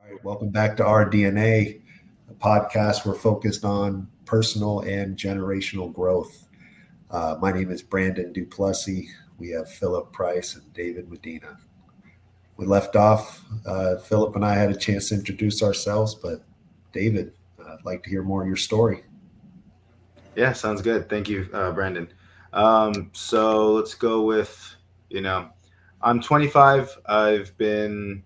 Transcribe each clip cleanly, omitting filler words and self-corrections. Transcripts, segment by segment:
All right, welcome back to our DNA, a podcast we're focused on personal and generational growth. My name is Brandon Duplessis. We have Philip Price and David Medina. We left off, Philip and I had a chance to introduce ourselves, but David, I'd like to hear more of your story. Yeah, sounds good. Thank you, Brandon. So let's go with, you know, I'm 25. I've been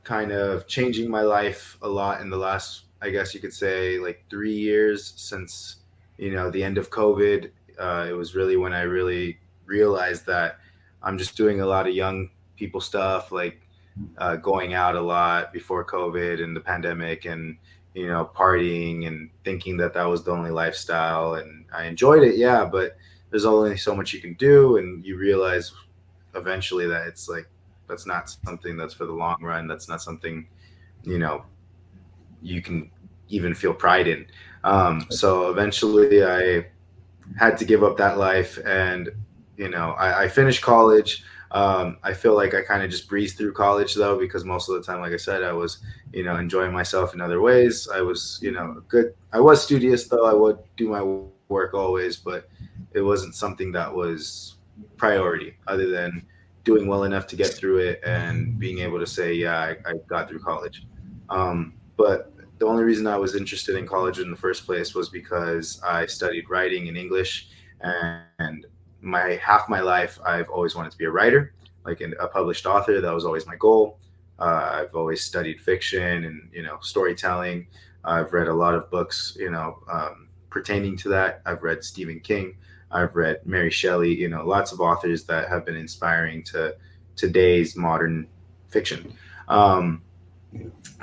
kind of changing my life a lot in the last, I guess you could say, like 3 years since, the end of COVID. It was really when I really realized that I'm just doing a lot of young people stuff, like going out a lot before COVID and the pandemic, and partying and thinking that that was the only lifestyle. And I enjoyed it, yeah, but there's only so much you can do, and you realize eventually that it's like that's not something that's for the long run. That's not something you know you can even feel pride in. So eventually, I had to give up that life, and I finished college. I feel like I kind of just breezed through college though, because most of the time, like I said, I was enjoying myself in other ways. I was good. I was studious though. I would do my work always, but it wasn't something that was priority, other than doing well enough to get through it and being able to say, yeah, I got through college. But the only reason I was interested in college in the first place was because I studied writing in English, and my half my life I've always wanted to be a writer, like a published author. That was always my goal. I've always studied fiction and storytelling. I've read a lot of books, pertaining to that. I've read Stephen King. I've read Mary Shelley. Lots of authors that have been inspiring to today's modern fiction. Um,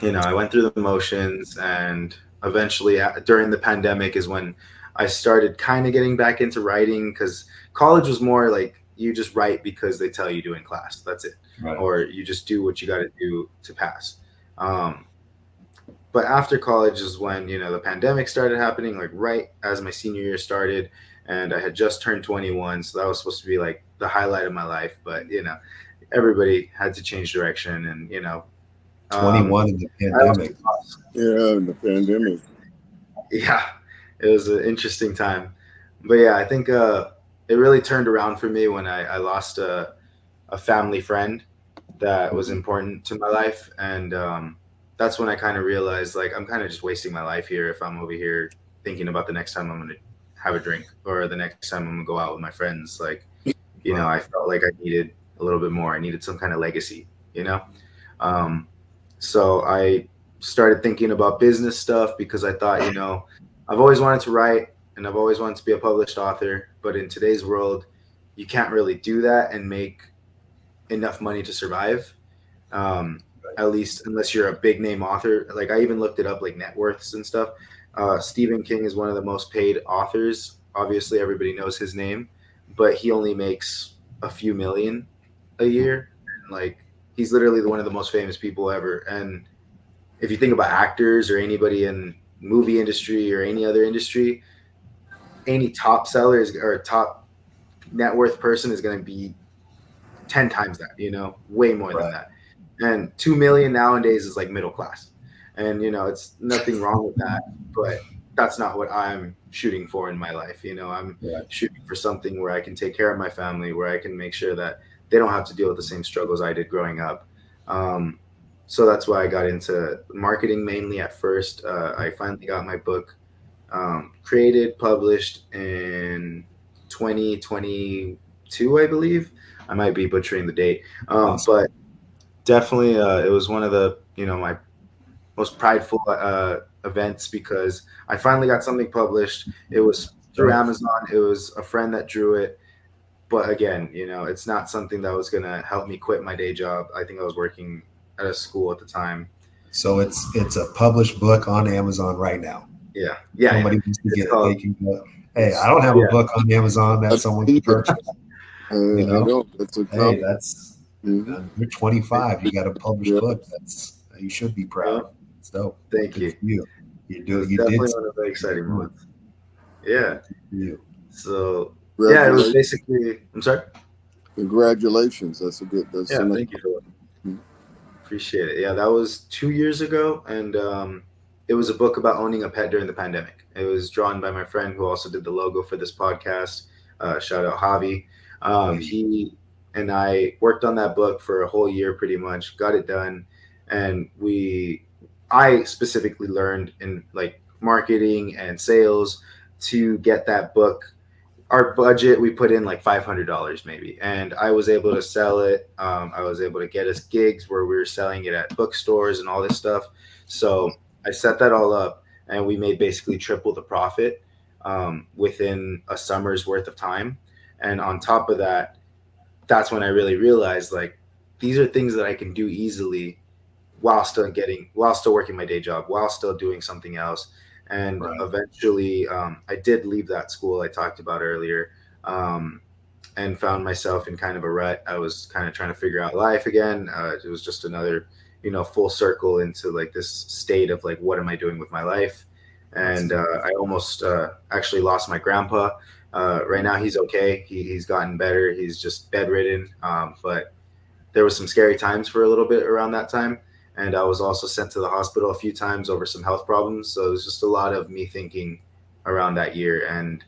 I went through the motions, and eventually, during the pandemic, is when I started kind of getting back into writing, because college was more like you just write because they tell you to in class. That's it. Right. Or you just do what you got to do to pass. Um, but after college is when the pandemic started happening, like right as my senior year started, and I had just turned 21, so that was supposed to be like the highlight of my life. But everybody had to change direction, and um, 21 in the I was pandemic. Yeah, in the pandemic. yeah, it was an interesting time. But yeah, I think it really turned around for me when I lost a family friend that was important to my life. And that's when I kind of realized, like, I'm kind of just wasting my life here if I'm over here thinking about the next time I'm going to have a drink, or the next time I'm going to go out with my friends. Like, Right. I felt like I needed a little bit more. I needed some kind of legacy, you know? Um, so I started thinking about business stuff, because I thought, I've always wanted to write, and I've always wanted to be a published author. But in today's world, you can't really do that and make enough money to survive. Um, at least unless you're a big name author. Like, I even looked it up, like net worths and stuff. Stephen King is one of the most paid authors. Obviously, everybody knows his name, but he only makes a few million a year. And, like, he's literally one of the most famous people ever. And if you think about actors or anybody in movie industry or any other industry, any top seller is, or top net worth person is going to be 10 times that, way more than Right. that. And 2 million nowadays is like middle class. And it's nothing wrong with that, but that's not what I'm shooting for in my life. I'm Right. shooting for something where I can take care of my family, where I can make sure that they don't have to deal with the same struggles I did growing up. um, so that's why I got into marketing mainly at first. I finally got my book created, published in 2022, I believe. I might be butchering the date, Awesome. but definitely it was one of the my most prideful events, because I finally got something published. It was through Right. Amazon. It was a friend that drew it. But again, it's not something that was going to help me quit my day job. I think I was working at a school at the time. So it's a published book on Amazon right now. Yeah, yeah, yeah. Somebody wants to It's get it, they called. can go. Hey, I It's don't have a yeah. book on Amazon that I someone don't can either. purchase. You I know, don't. That's a hey, compliment. that's Mhm. you're 25. You got a published Yeah. book. That's you should be proud. Well, It's dope. thank Good you. for you. It was You did definitely one of the something. exciting Good. moments. Yeah. Good for you. So yeah, it was Congratulations. basically. I'm sorry. Congratulations. That's a good. That's Yeah, a nice. thank you, Philip. Mhm. Appreciate it. Yeah, that was 2 years ago, and it was a book about owning a pet during the pandemic. It was drawn by my friend who also did the logo for this podcast. Shout out Javi. He and I worked on that book for a whole year, pretty much. Got it done, and I specifically learned in like marketing and sales to get that book. Our budget, we put in like $500 maybe, and I was able to sell it. I was able to get us gigs where we were selling it at bookstores and all this stuff. So I set that all up, and we made basically triple the profit within a summer's worth of time. And on top of that, that's when I really realized like these are things that I can do easily while still working my day job, while still doing something else. And Right. eventually, I did leave that school I talked about earlier, and found myself in kind of a rut. I was kind of trying to figure out life again. It was just another, full circle into like this state of like, what am I doing with my life? And I almost actually lost my grandpa. Right now, he's okay. He's gotten better. He's just bedridden. But there was some scary times for a little bit around that time. And I was also sent to the hospital a few times over some health problems. So it was just a lot of me thinking around that year. And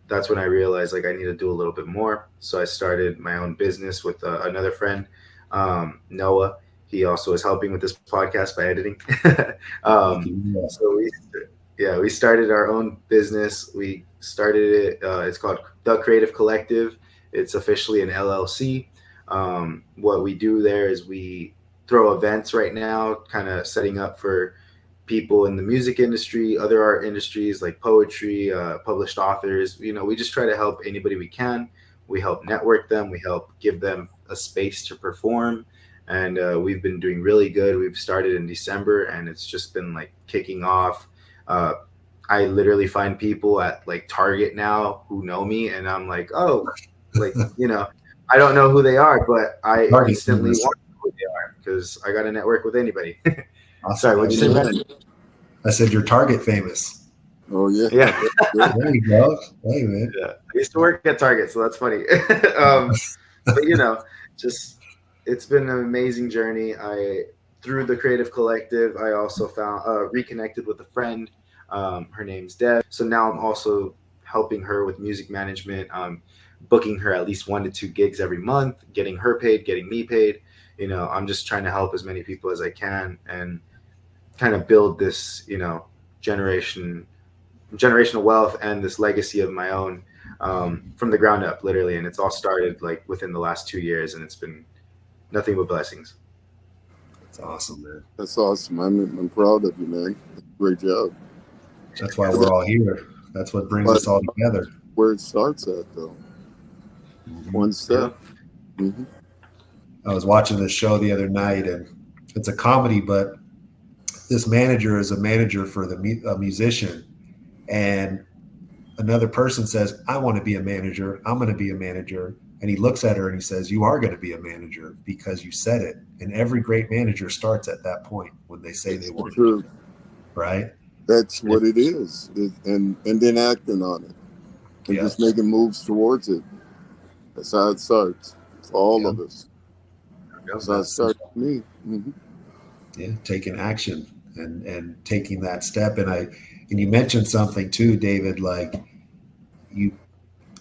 that's when I realized like I need to do a little bit more. So I started my own business with another friend, Noah. He also is helping with this podcast by editing. So we started our own business. We started it. It's called The Creative Collective. It's officially an LLC. What we do there is we throw events right now, kind of setting up for people in the music industry, other art industries like poetry, published authors. We just try to help anybody we can. We help network them. We help give them a space to perform. And we've been doing really good. We've started in December, and it's just been like kicking off. I literally find people at like Target now who know me, and I'm like, oh, like, I don't know who they are, but I instantly want to know who they are because I got to network with anybody. Awesome. Sorry, what'd you say, Brandon? I said you're Target famous. Oh yeah. Yeah. There you go. Hey, man. Yeah. I used to work at Target, so that's funny. But just it's been an amazing journey. Through the Creative Collective, I also found reconnected with a friend. Her name's Deb. So now I'm also helping her with music management, booking her at least 1 to 2 gigs every month, getting her paid, getting me paid. I'm just trying to help as many people as I can and kind of build this, generational wealth and this legacy of my own from the ground up, literally. And it's all started like within the last 2 years, and it's been nothing but blessings. That's awesome, man. That's awesome. I'm proud of you, man. Great job. That's why we're all here. That's what brings us all together. Where it starts at, though. One step. Mm-hmm. I was watching this show the other night, and it's a comedy, but this manager is a manager for a musician, and another person says, I want to be a manager. I'm going to be a manager. And he looks at her and he says, you are going to be a manager because you said it. And every great manager starts at that point when they say they want to. Right? That's what it is. And then acting on it. And just making moves towards it. That's how it starts for all of us. That's how it starts for me. Mm-hmm. Yeah, taking action and taking that step. And you mentioned something too, David, like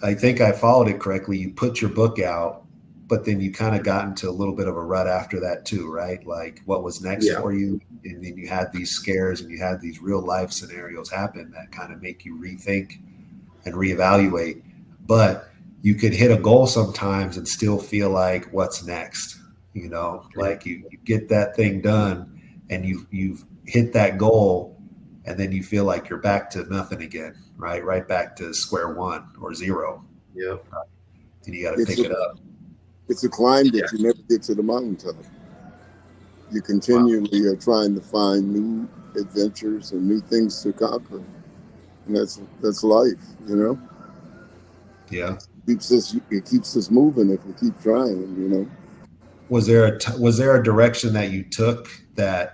I think I followed it correctly. You put your book out, but then you kind of got into a little bit of a rut after that too, right? Like what was next for you? And then you had these scares and you had these real life scenarios happen that kind of make you rethink and reevaluate. But you could hit a goal sometimes and still feel like what's next, like you get that thing done and you've hit that goal and then you feel like you're back to nothing again, right? Right back to square one or zero. Yep. And you got to pick it up. It's a climb that you never get to the mountaintop. You continually are trying to find new adventures and new things to conquer. And that's life, Yeah. It keeps us moving if we keep trying, Was there a direction that you took that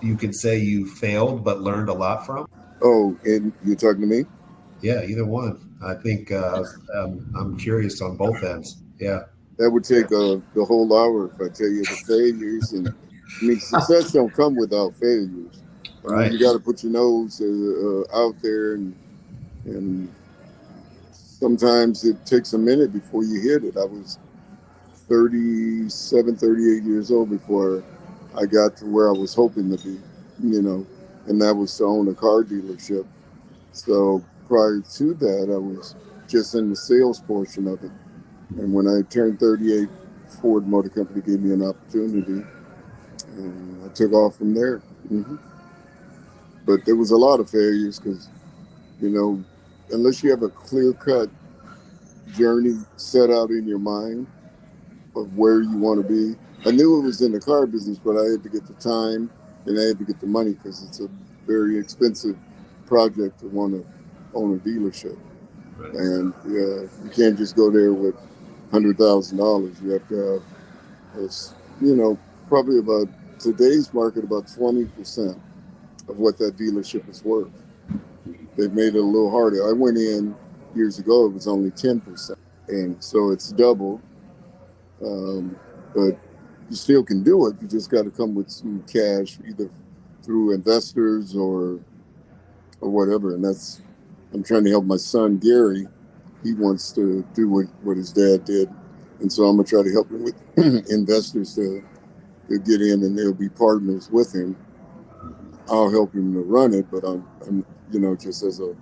you could say you failed but learned a lot from? Oh, and you're talking to me? Yeah, either one. I think I'm curious on both ends. Yeah. That would take the whole hour if I tell you the failures and I mean, success don't come without failures. Right. You got to put your nose out there, and sometimes it takes a minute before you hit it. I was 37, 38 years old before I got to where I was hoping to be, and that was to own a car dealership. So prior to that, I was just in the sales portion of it. And when I turned 38, Ford Motor Company gave me an opportunity, and I took off from there. Mm-hmm. But there was a lot of failures because, unless you have a clear-cut journey set out in your mind of where you want to be. I knew it was in the car business, but I had to get the time and I had to get the money because it's a very expensive project to want to own a dealership. Right. And you can't just go there with $100,000. You have to have, probably about today's market, about 20% of what that dealership is worth. They've made it a little harder. I went in years ago, it was only 10%. And so it's double. But you still can do it. You just got to come with some cash, either through investors or whatever. And I'm trying to help my son, Gary. He wants to do what his dad did. And so I'm going to try to help him with investors to get in, and they'll be partners with him. I'll help him to run it, but I'm just as a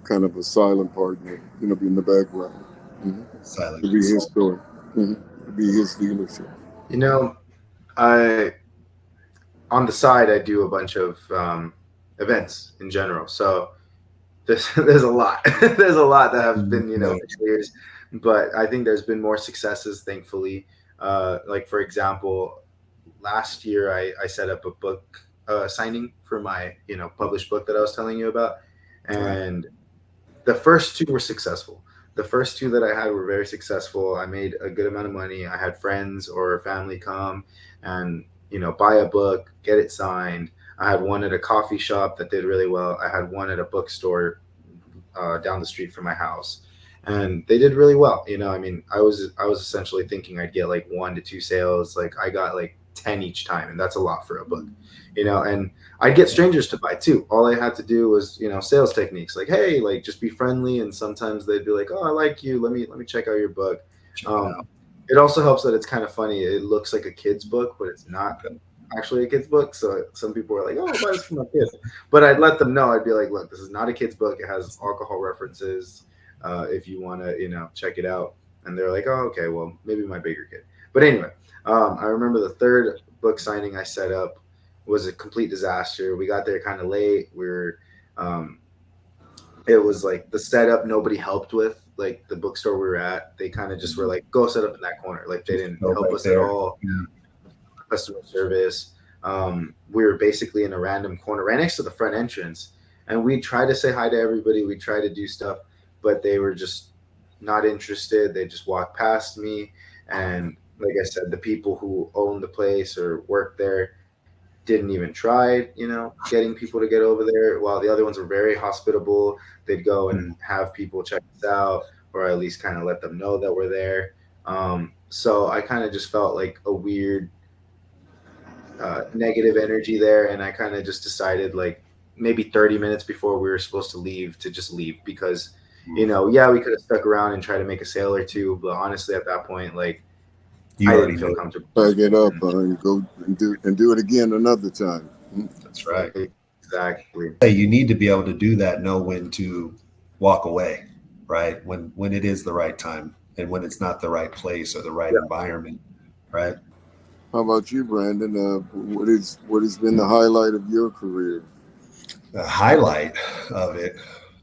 kind of a silent partner, be in the background. Mm-hmm. Silent. To be his story. Mm-hmm. To be his dealership. On the side, I do a bunch of events in general. So there's a lot. There's a lot that have been, years. But I think there's been more successes, thankfully. Like, for example, last year I set up a book signing for my, published book that I was telling you about. And the first two were successful. The first two that I had were very successful. I made a good amount of money. I had friends or family come and, buy a book, get it signed. I had one at a coffee shop that did really well. I had one at a bookstore down the street from my house. And they did really well. I was essentially thinking I'd get like 1 to 2 sales. Like I got like 10 each time. And that's a lot for a book, and I'd get strangers to buy too. All I had to do was, sales techniques like, hey, like just be friendly. And sometimes they'd be like, oh, I like you. Let me check out your book. It also helps that it's kind of funny. It looks like a kid's book, but it's not actually a kid's book. So some people are like, oh, I'll buy this for my kids. But I'd let them know. I'd be like, look, this is not a kid's book. It has alcohol references. If you want to, check it out. And they're like, oh, okay, well, maybe my bigger kid. But anyway, I remember the third book signing I set up was a complete disaster. We got there kind of late. It was like the setup nobody helped with. Like the bookstore we were at, they kind of just were like, go set up in that corner. Like they didn't help us at all. Yeah. Customer service. We were basically in a random corner right next to the front entrance. And we tried to say hi to everybody. We tried to do stuff, but they were just not interested. They just walked past me. And like I said, the people who owned the place or worked there didn't even try, getting people to get over there, while the other ones were very hospitable. They'd go and have people check us out, or at least kind of let them know that we're there. So I kind of just felt like a weird negative energy there. And I kind of just decided like maybe 30 minutes before we were supposed to leave to just leave because, we could have stuck around and try to make a sale or two. But honestly, at that point, like, I didn't feel comfortable. Back it up, and go and do it again another time. That's right. Exactly. Hey, you need to be able to do that, know when to walk away, right? When it is the right time and when it's not the right place or the right environment, right? How about you, Brandon? What has been the highlight of your career? The highlight of it,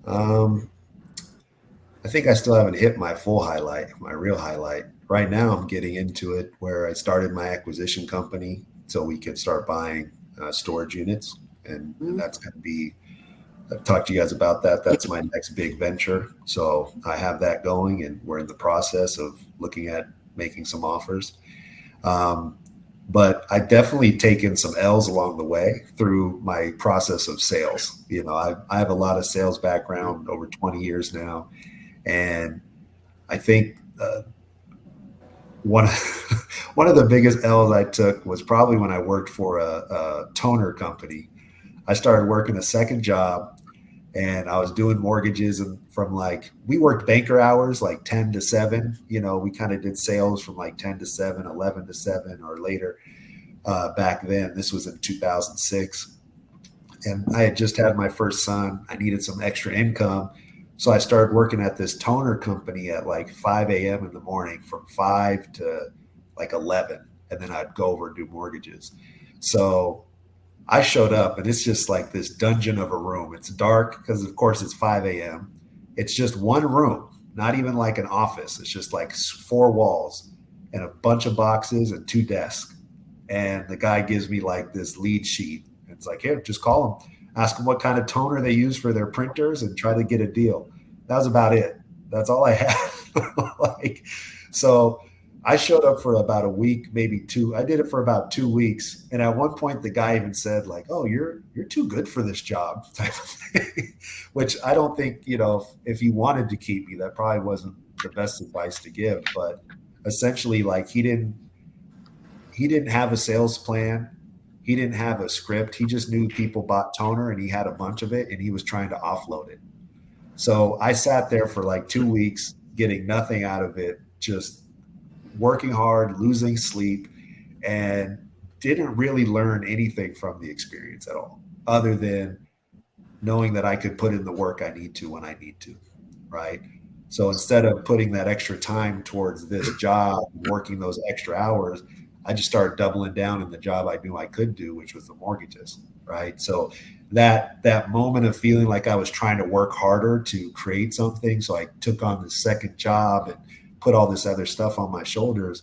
I think I still haven't hit my full highlight, my real highlight. Right now, I'm getting into it where I started my acquisition company so we can start buying storage units. And that's going to be, I've talked to you guys about that. That's my next big venture. So I have that going and we're in the process of looking at making some offers. But I definitely taken some L's along the way through my process of sales. I have a lot of sales background, over 20 years now. And I think one one of the biggest L's I took was probably when I worked for a toner company. I started working a second job, and I was doing mortgages, and we worked banker hours like 10 to 7. We kind of did sales from like 10 to 7, 11 to 7 or later. Back then, this was in 2006, and I had just had my first son. I needed some extra income. So I started working at this toner company at like 5 a.m. in the morning, from 5 to like 11. And then I'd go over and do mortgages. So I showed up, and it's just like this dungeon of a room. It's dark because, of course, it's 5 a.m. It's just one room, not even like an office. It's just like 4 walls and a bunch of boxes and 2 desks. And the guy gives me like this lead sheet. It's like, here, just call them. Ask them what kind of toner they use for their printers and try to get a deal. That was about it. That's all I had. So I showed up for about a week, maybe 2. I did it for about 2 weeks. And at one point, the guy even said like, oh, you're too good for this job, type of thing, which I don't think, if he wanted to keep me, that probably wasn't the best advice to give. But essentially, like, he didn't have a sales plan. He didn't have a script. He just knew people bought toner, and he had a bunch of it, and he was trying to offload it. So I sat there for like 2 weeks, getting nothing out of it, just working hard, losing sleep, and didn't really learn anything from the experience at all, other than knowing that I could put in the work I need to when I need to, right? So instead of putting that extra time towards this job, working those extra hours, I just started doubling down in the job I knew I could do, which was the mortgages, right? So that moment of feeling like I was trying to work harder to create something, so I took on this second job and put all this other stuff on my shoulders,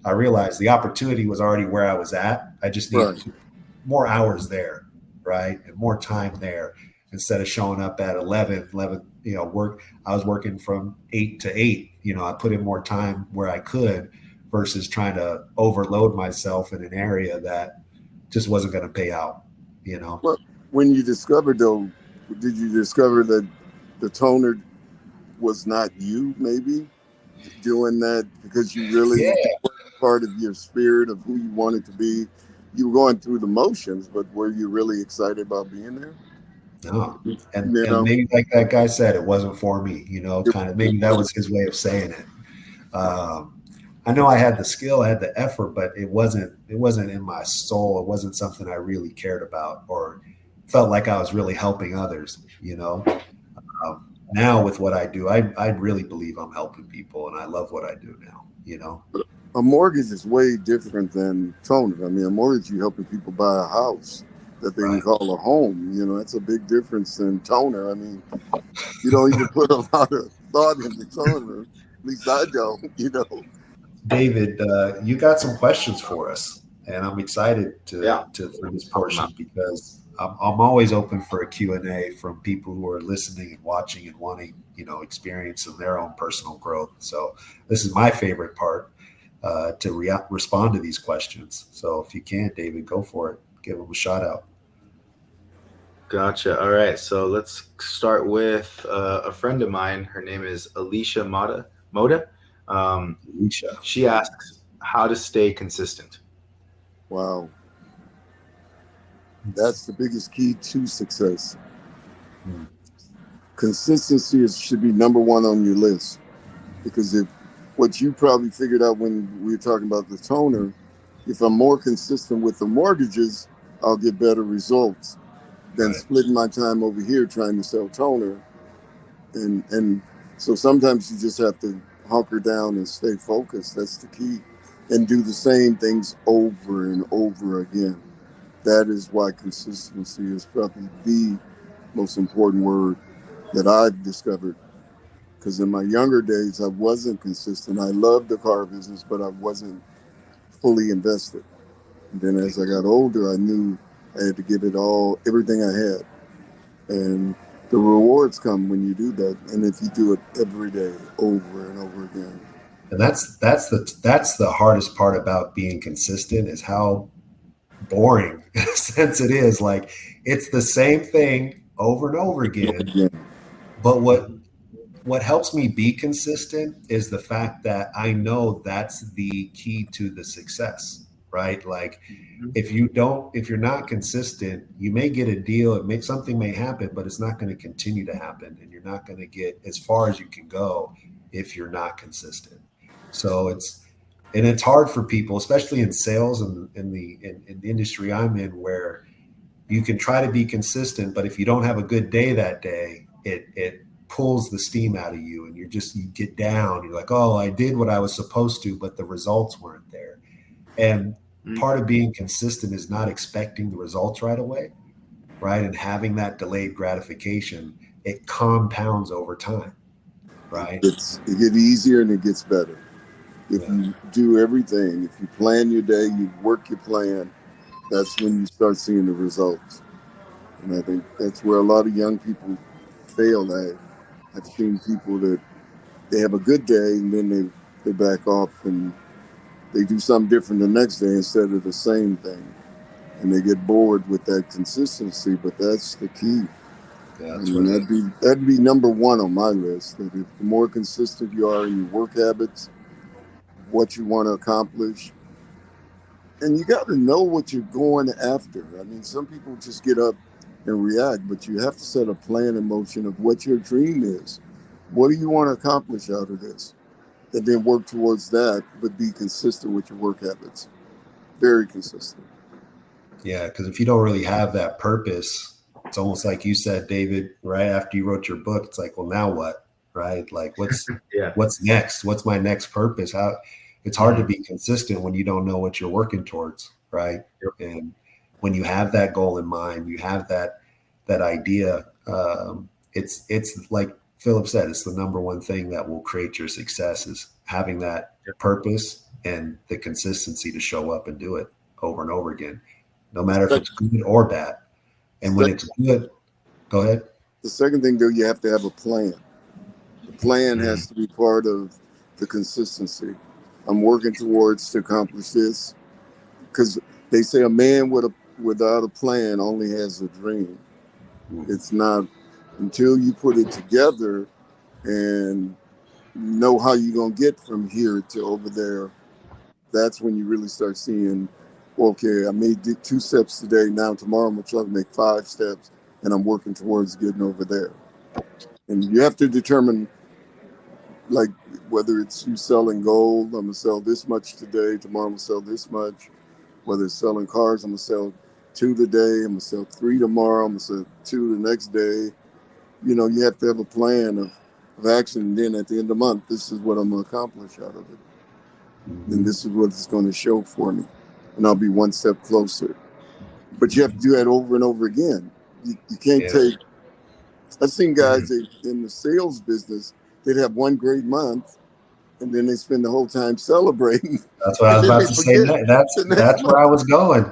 I realized the opportunity was already where I was at. I just needed more hours there, right? And more time there. Instead of showing up at 11, work, I was working from 8 to 8. I put in more time where I could, versus trying to overload myself in an area that just wasn't going to pay out, Well, when you discovered, though, did you discover that the toner was not you, maybe, doing that because you really part of your spirit of who you wanted to be? You were going through the motions, but were you really excited about being there? No. And maybe like that guy said, it wasn't for me, kind of, maybe that was his way of saying it. I know I had the skill, I had the effort, but it wasn't in my soul. It wasn't something I really cared about or felt like I was really helping others, Now with what I do, I really believe I'm helping people, and I love what I do now, A mortgage is way different than toner. I mean, a mortgage, you're helping people buy a house that they can call a home. That's a big difference than toner. I mean, you don't even put a lot of thought into toner. At least I don't, David, you got some questions for us, and I'm excited for this portion, because I'm always open for a Q&A from people who are listening and watching and wanting, experience in their own personal growth. So this is my favorite part, to respond to these questions. So if you can, David, go for it. Give them a shout out. Gotcha. All right. So let's start with a friend of mine. Her name is Alicia Moda. She asks how to stay consistent. Wow. That's the biggest key to success. Consistency should be number one on your list, because if what you probably figured out when we were talking about the toner, if I'm more consistent with the mortgages, I'll get better results than splitting my time over here trying to sell toner. And so sometimes you just have to hunker down and stay focused. That's the key. And do the same things over and over again. That is why consistency is probably the most important word that I've discovered. Because in my younger days, I wasn't consistent. I loved the car business, but I wasn't fully invested. And then as I got older, I knew I had to give it everything I had. And the rewards come when you do that, and if you do it every day, over and over again. And that's the hardest part about being consistent, is how boring, in a sense, it is. Like, it's the same thing over and over again. But what what helps me be consistent is the fact that I know that's the key to the success, right? Like if you're not consistent, you may get a deal, something may happen, but it's not going to continue to happen, and you're not going to get as far as you can go if you're not consistent. So it's hard for people, especially in sales and in the industry I'm in, where you can try to be consistent, but if you don't have a good day that day, it pulls the steam out of you, and you get down. You're like, oh, I did what I was supposed to, but the results weren't there. And part of being consistent is not expecting the results right away, right? And having that delayed gratification, it compounds over time, right? It gets easier and it gets better. If you do everything, if you plan your day, you work your plan, that's when you start seeing the results. And I think that's where a lot of young people fail at. I've seen people that they have a good day and then they back off and they do something different the next day instead of the same thing. And they get bored with that consistency, but that's the key. Yeah, that'd be number one on my list. That if the more consistent you are in your work habits, what you want to accomplish, and you got to know what you're going after. I mean, some people just get up and react, but you have to set a plan in motion of what your dream is. What do you want to accomplish out of this? And then work towards that, but be consistent with your work habits. Very consistent. Yeah, because if you don't really have that purpose, it's almost like you said, David, right after you wrote your book, it's like, well, now what, right? Like what's next? What's my next purpose? It's hard to be consistent when you don't know what you're working towards, right? And when you have that goal in mind, you have that idea. It's like Philip said, it's the number one thing that will create your success is having that purpose and the consistency to show up and do it over and over again, no matter if it's good or bad. And when it's good, go ahead. The second thing, though, you have to have a plan. The plan has to be part of the consistency. I'm working towards to accomplish this, because they say a man without a plan only has a dream. It's not until you put it together and know how you're going to get from here to over there. That's when you really start seeing, okay, I made 2 steps today. Now tomorrow I'm going to try to make 5 steps, and I'm working towards getting over there. And you have to determine, like, whether it's you selling gold, I'm going to sell this much today, tomorrow I'm going to sell this much. Whether it's selling cars, I'm going to sell 2 today, I'm going to sell 3 tomorrow, I'm going to sell 2 the next day. You know, you have to have a plan of action. And then at the end of the month, this is what I'm going to accomplish out of it. And this is what it's going to show for me. And I'll be 1 step closer. But you have to do that over and over again. You can't take... I've seen guys in the sales business, they'd have 1 great month, and then they spend the whole time celebrating. That's what I was about to say. That's where I was going.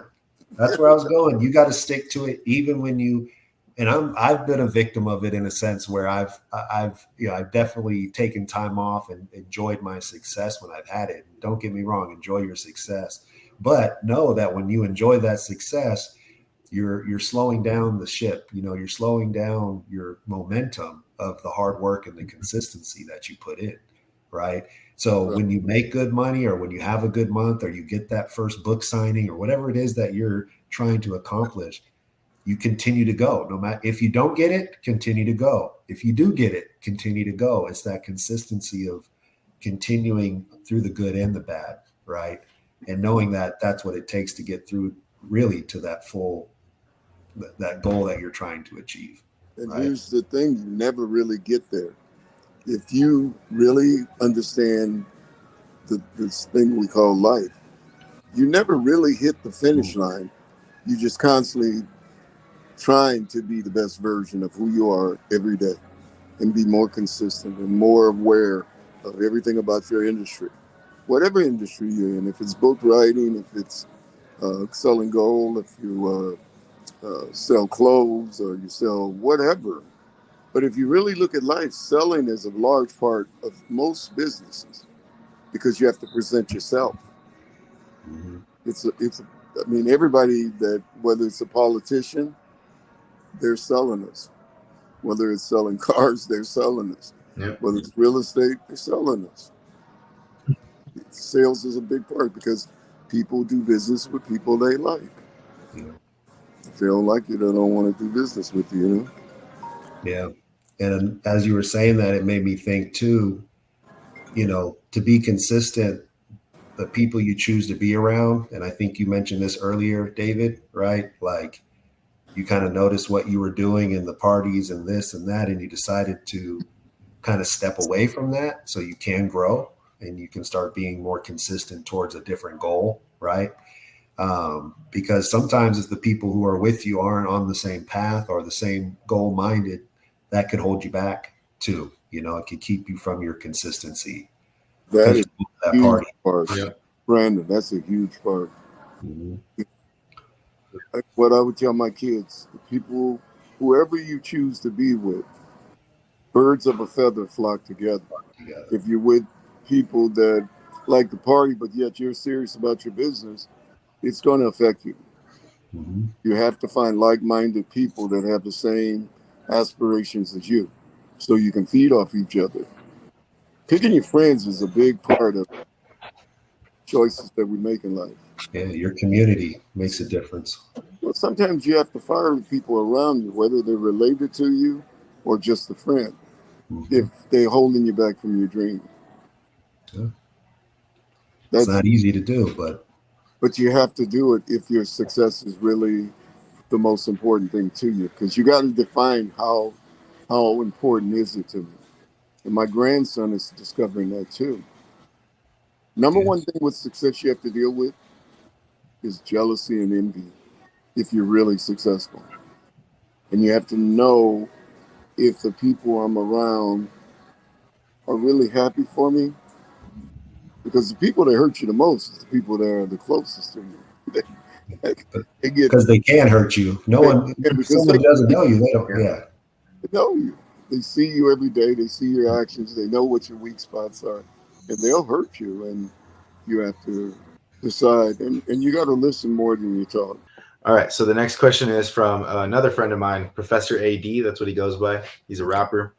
That's where I was going. You got to stick to it, even when you... And I've been a victim of it in a sense where I've definitely taken time off and enjoyed my success when I've had it. Don't get me wrong, enjoy your success, but know that when you enjoy that success, you're slowing down the ship. You know, you're slowing down your momentum of the hard work and the consistency that you put in, right? So when you make good money, or when you have a good month, or you get that first book signing, or whatever it is that you're trying to accomplish, you continue to go. No matter if you don't get it, continue to go. If you do get it, continue to go. It's that consistency of continuing through the good and the bad, right? And knowing that that's what it takes to get through really to that that goal that you're trying to achieve. And here's the thing, you never really get there. If you really understand this thing we call life, you never really hit the finish line. You just constantly trying to be the best version of who you are every day, and be more consistent and more aware of everything about your industry, whatever industry you're in. If it's book writing, if it's selling gold, if you sell clothes, or you sell whatever. But if you really look at life, selling is a large part of most businesses, because you have to present yourself. I mean, everybody that, whether it's a politician, they're selling us. Whether it's selling cars, they're selling us. Yep. Whether it's real estate, they're selling us. Sales is a big part because people do business with people they like. Yeah. If they don't like you, they don't want to do business with you, you know? Yeah. And as you were saying that, it made me think too, to be consistent, the people you choose to be around. And I think you mentioned this earlier, David, right? Like you kind of noticed what you were doing in the parties and this and that, and you decided to kind of step away from that so you can grow and you can start being more consistent towards a different goal, right? Because sometimes if the people who are with you aren't on the same path or the same goal minded, that could hold you back too. It could keep you from your consistency. That is That a huge party. part. Yep. Brandon, that's a huge part. Mm-hmm. What I would tell my kids, the people, whoever you choose to be with, birds of a feather flock together. If you're with people that like the party, but yet you're serious about your business, it's going to affect you. Mm-hmm. You have to find like-minded people that have the same aspirations as you so you can feed off each other. Picking your friends is a big part of choices that we make in life. Yeah, your community makes a difference. Well, sometimes you have to fire the people around you, whether they're related to you or just a friend, Mm-hmm. if they're holding you back from your dream. Yeah. That's It's not easy to do, but you have to do it if your success is really the most important thing to you, because you got to define how important is it to me. And my grandson is discovering that too. Number one thing with success you have to deal with is jealousy and envy if you're really successful. And you have to know if the people I'm around are really happy for me, because the people that hurt you the most is the people that are the closest to you. They get because they can hurt you. No one, if because someone doesn't know you, they don't. Yeah. they know you. They see you every day. They see your actions. They know what your weak spots are, and they'll hurt you. And you have to decide. And you got to listen more than you talk. All right. So the next question is from another friend of mine, Professor AD. That's what he goes by. He's a rapper.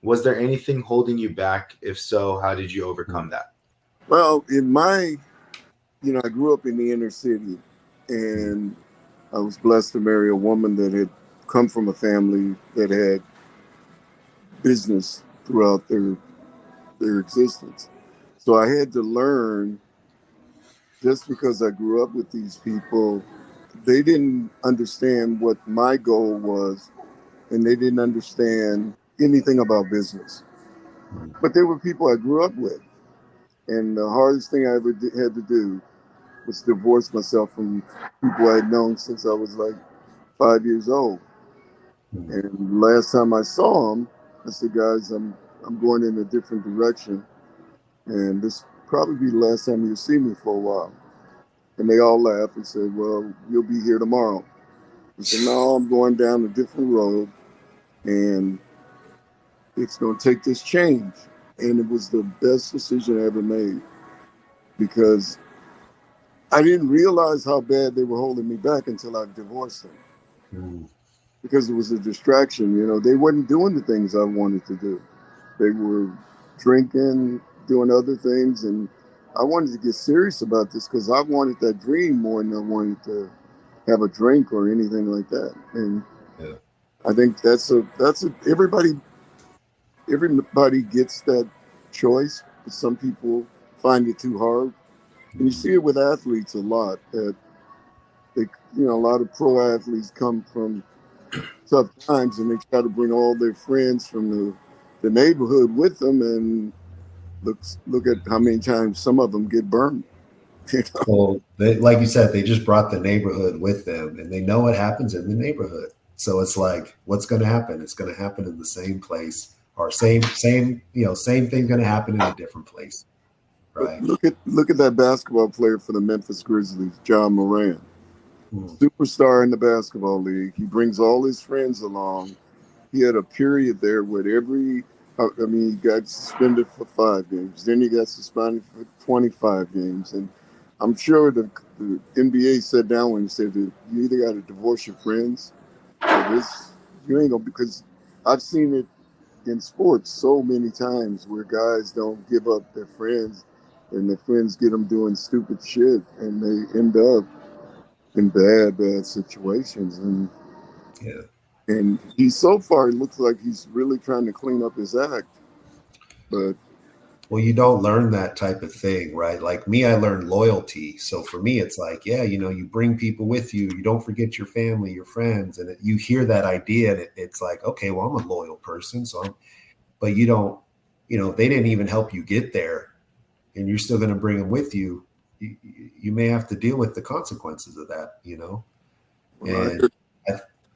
Was there anything holding you back? If so, how did you overcome that? Well, I grew up in the inner city, and I was blessed to marry a woman that had come from a family that had business throughout their existence. So I had to learn, just because I grew up with these people, they didn't understand what my goal was, and they didn't understand anything about business. But they were people I grew up with. And the hardest thing I ever had to do was divorce myself from people I had known since I was like 5 years old. And last time I saw them, I said, guys, I'm going in a different direction. And this probably be the last time you'll see me for a while. And they all laughed and said, well, you'll be here tomorrow. I said, no, I'm going down a different road, and it's going to take this change. And it was the best decision I ever made, because I didn't realize how bad they were holding me back until I divorced them. Because it was a distraction. They weren't doing the things I wanted to do. They were drinking, doing other things, and I wanted to get serious about this because I wanted that dream more than I wanted to have a drink or anything like that. And I think everybody gets that choice, but some people find it too hard. And you see it with athletes a lot, that a lot of pro athletes come from tough times, and they try to bring all their friends from the neighborhood with them, and look at how many times some of them get burned. Well, like you said, they just brought the neighborhood with them, and they know what happens in the neighborhood. So it's like, what's going to happen? It's going to happen in the same place, or same thing's going to happen in a different place, right? But look at that basketball player for the Memphis Grizzlies, John Moran, superstar in the basketball league. He brings all his friends along. He had a period there where he got suspended for 5 games. Then he got suspended for 25 games. And I'm sure the NBA sat down and said that you either got to divorce your friends or this. You ain't going to, because I've seen it in sports so many times where guys don't give up their friends and their friends get them doing stupid shit and they end up in bad situations. Yeah. And he so far it looks like he's really trying to clean up his act. But well, you don't learn that type of thing, right? Like me, I learned loyalty. So for me, it's like, yeah, you bring people with you. You don't forget your family, your friends, and you hear that idea, and it's like, okay, well, I'm a loyal person, but you don't, they didn't even help you get there, and you're still going to bring them with you. You may have to deal with the consequences of that, And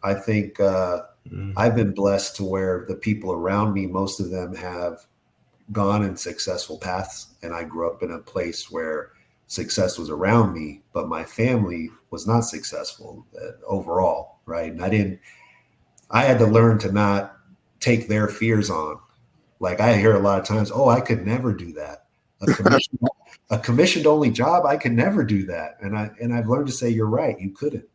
I think I've been blessed to where the people around me, most of them have gone in successful paths, and I grew up in a place where success was around me, but my family was not successful overall, right? And I had to learn to not take their fears on. Like I hear a lot of times, oh, I could never do that. A commissioned only job, I could never do that. And I've learned to say, you're right, you couldn't,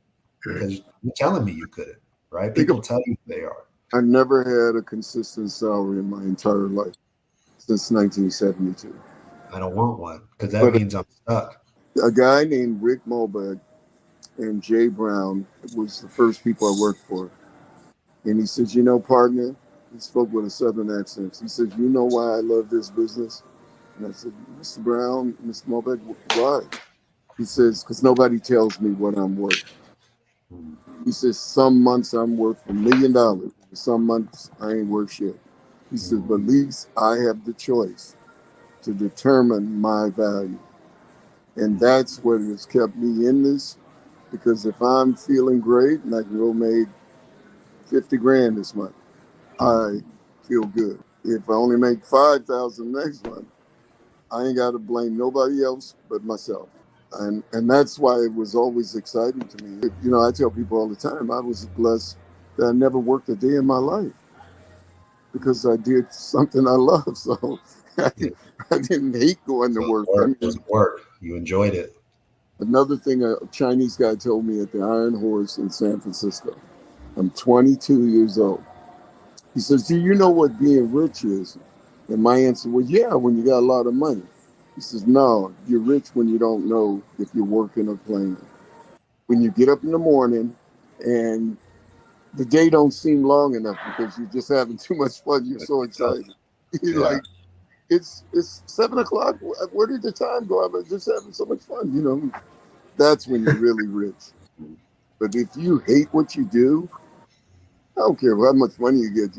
because you're telling me you couldn't, right? People tell you they are. I never had a consistent salary in my entire life since 1972. I don't want one because that means I'm stuck. A guy named Rick Mobeck and Jay Brown was the first people I worked for. And he says, partner, he spoke with a Southern accent. He says, you know why I love this business? And I said, Mr. Brown, Mr. Mobeck, why? He says, because nobody tells me what I'm worth. He says, some months I'm worth $1 million. Some months I ain't worth shit. He says, but at least I have the choice to determine my value. And that's what has kept me in this, because if I'm feeling great and I can go make 50 grand this month, I feel good. If I only make 5,000 next month, I ain't got to blame nobody else but myself. And that's why it was always exciting to me. I tell people all the time, I was blessed that I never worked a day in my life because I did something I love. So I didn't hate going to work. It was work. You enjoyed it. Another thing a Chinese guy told me at the Iron Horse in San Francisco. I'm 22 years old. He says, do you know what being rich is? And my answer was, yeah, when you got a lot of money. He says, no, you're rich when you don't know if you're working or playing. When you get up in the morning and the day don't seem long enough because you're just having too much fun. You're so excited. You're like, it's 7 o'clock. Where did the time go? I'm just having so much fun. That's when you're really rich. But if you hate what you do, I don't care how much money you get.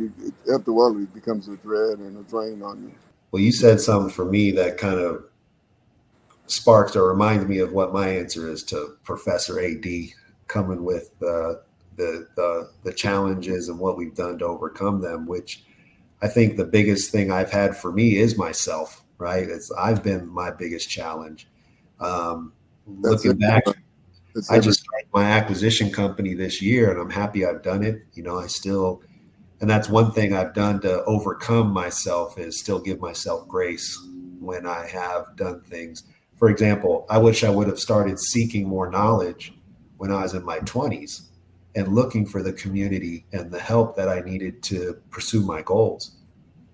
After a while, it becomes a dread and a drain on you. Well, you said something for me that kind of sparks or reminds me of what my answer is to Professor AD, coming with the challenges and what we've done to overcome them, which I think the biggest thing I've had for me is myself, right? I've been my biggest challenge. Looking back, I just started my acquisition company this year and I'm happy I've done it. And that's one thing I've done to overcome myself is still give myself grace when I have done things. For example, I wish I would have started seeking more knowledge when I was in my 20s and looking for the community and the help that I needed to pursue my goals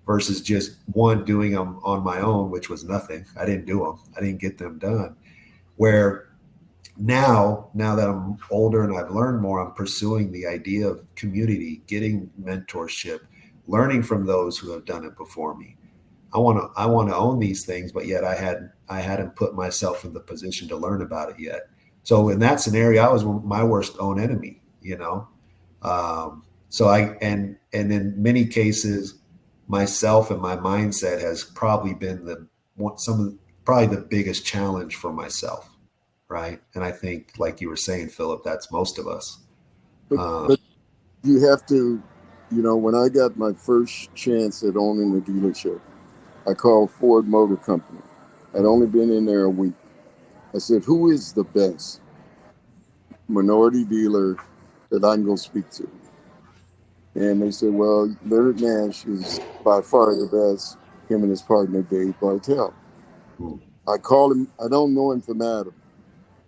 versus just doing them on my own, which was nothing. I didn't do them. I didn't get them done. Where now that I'm older and I've learned more, I'm pursuing the idea of community, getting mentorship, learning from those who have done it before me. I want to own these things, but yet I hadn't put myself in the position to learn about it yet. So in that scenario, I was my worst own enemy, So and in many cases, myself and my mindset has probably been the biggest challenge for myself. Right. And I think, like you were saying, Philip, that's most of us. But you have to, when I got my first chance at owning a dealership, I called Ford Motor Company. I'd only been in there a week. I said, who is the best minority dealer that I can go speak to? And they said, well, Leonard Nash is by far the best, him and his partner, Dave Bartel. I called him. I don't know him from Adam.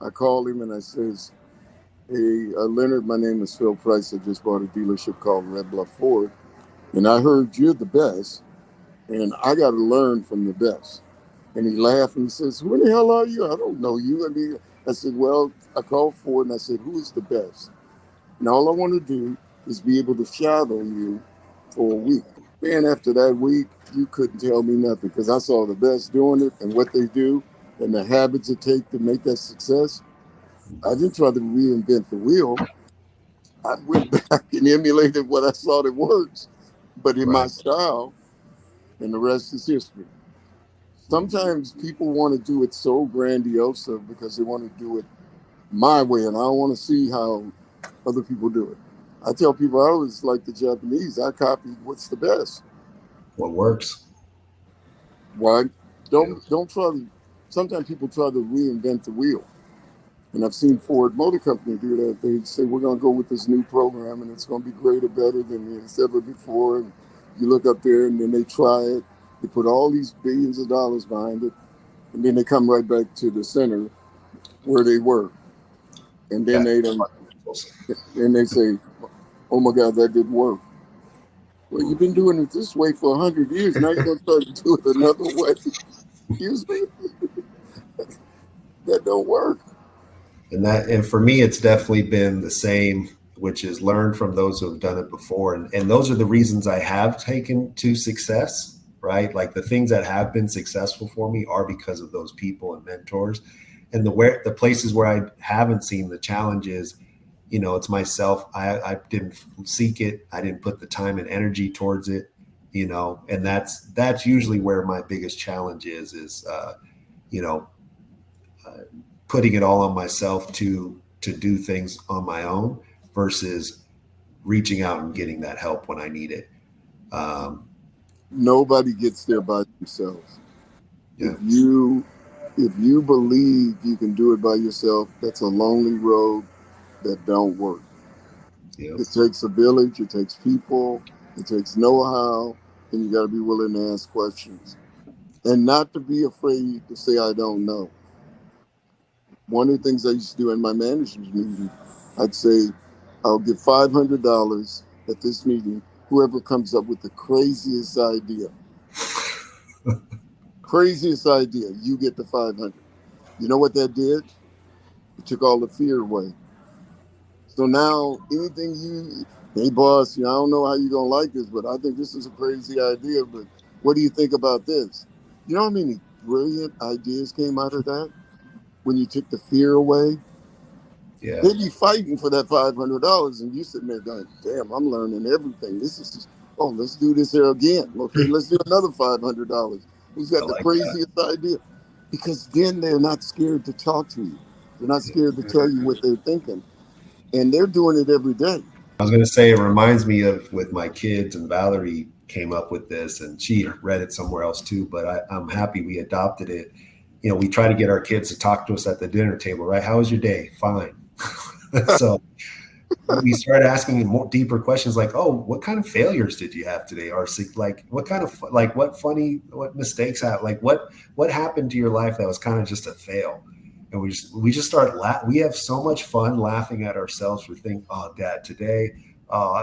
I called him and I says, hey, Leonard, my name is Phil Price. I just bought a dealership called Red Bluff Ford. And I heard you're the best, and I got to learn from the best. And he laughed and he says, who the hell are you? I don't know you. I mean, I said, well, I called Ford and I said, who is the best? And all I want to do is be able to shadow you for a week. Man, after that week, you couldn't tell me nothing because I saw the best doing it and what they do and the habits it takes to make that success. I didn't try to reinvent the wheel. I went back and emulated what I saw that works, but in my style, and the rest is history. Sometimes people want to do it so grandiose because they want to do it my way, and I don't want to see how other people do it. I tell people I was like the Japanese. I copied what's the best. What works. Why? Don't try to. Sometimes people try to reinvent the wheel. And I've seen Ford Motor Company do that. They say, we're going to go with this new program and it's going to be greater, better than it's ever before. And you look up there and then they try it. They put all these billions of dollars behind it. And then they come right back to the center where they were. And then they say, oh my God, that didn't work. Well, you've been doing it this way for 100 years. Now you're going to try to do it another way. Excuse me? That don't work. And for me, it's definitely been the same, which is learn from those who have done it before. And those are the reasons I have taken to success, right? Like the things that have been successful for me are because of those people and mentors. And the places where I haven't seen the challenges, it's myself. I didn't seek it. I didn't put the time and energy towards it, and that's usually where my biggest challenge is putting it all on myself to do things on my own versus reaching out and getting that help when I need it. Nobody gets there by themselves. Yeah. If you believe you can do it by yourself, that's a lonely road that don't work. Yeah. It takes a village, it takes people, it takes know-how, and you got to be willing to ask questions. And not to be afraid to say, I don't know. One of the things I used to do in my management meeting, I'd say, I'll give $500 at this meeting, whoever comes up with the craziest idea. Craziest idea, you get the 500. You know what that did? It took all the fear away. So now anything hey boss, I don't know how you're going to like this, but I think this is a crazy idea, but what do you think about this? You know how many brilliant ideas came out of that? When you took the fear away, they'd be fighting for that $500, and you sitting there going, "Damn, I'm learning everything. This is let's do this here again. Okay, let's do another $500. Who's got the craziest idea?" Because then they're not scared to talk to you. They're not scared to tell you what they're thinking, and they're doing it every day. I was going to say it reminds me of with my kids, and Valerie came up with this, and she read it somewhere else too. But I'm happy we adopted it. We try to get our kids to talk to us at the dinner table, right? How was your day? Fine. So we started asking more deeper questions like, oh, what kind of failures did you have today? Or like, what kind of, like, what mistakes happened? Like what happened to your life that was kind of just a fail? And we just start we have so much fun laughing at ourselves for thinking, oh, Dad, today,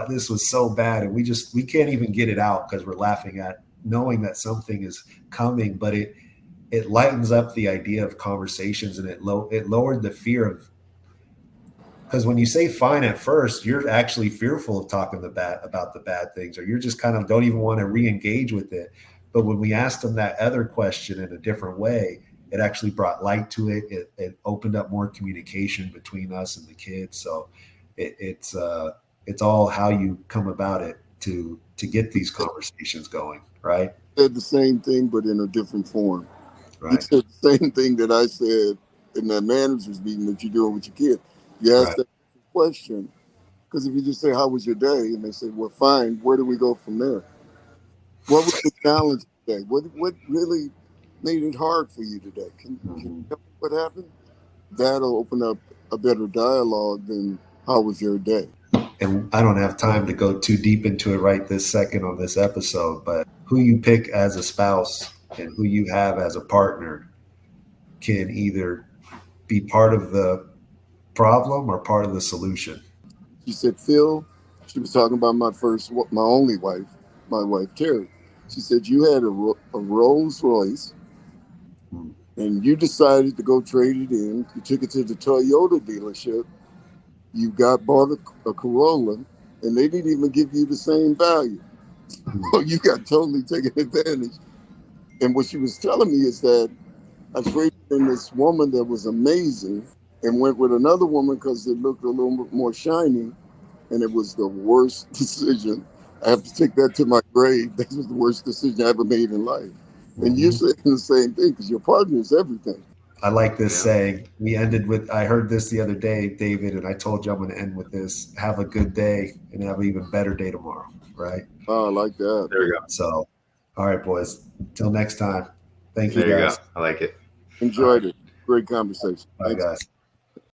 this was so bad. And we can't even get it out because we're laughing at knowing that something is coming, but it lightens up the idea of conversations, and it lowered the fear of, because when you say fine at first, you're actually fearful of talking about the bad things, or you're just kind of don't even want to re-engage with it. But when we asked them that other question in a different way, it actually brought light to it. It opened up more communication between us and the kids. So it's all how you come about it to get these conversations going, right? Said the same thing, but in a different form. Right. You said the same thing that I said in that manager's meeting that you're doing with your kid. You ask that question, because if you just say, how was your day? And they say, well, fine. Where do we go from there? What was the challenge today? What really made it hard for you today? Can you tell me what happened? That'll open up a better dialogue than how was your day? And I don't have time to go too deep into it right this second on this episode, but who you pick as a spouse and who you have as a partner can either be part of the problem or part of the solution. She said, Phil, she was talking about my only wife. my wife Terry. She said you had a Rolls Royce, and you decided to go trade it in. You took it to the Toyota dealership. You bought a Corolla, and they didn't even give you the same value. So you got totally taken advantage. And what she was telling me is that I traded in this woman that was amazing and went with another woman because it looked a little bit more shiny, and it was the worst decision. I have to take that to my grave. That was the worst decision I ever made in life. And you're saying the same thing because your partner is everything. I like this saying. We ended with, I heard this the other day, David, and I told you I'm going to end with this. Have a good day and have an even better day tomorrow, right? Oh, I like that. There we go. So, all right, boys. Till next time. Thank you, There you guys. go. I like it. Enjoyed it. Great conversation. Bye, Thanks. guys.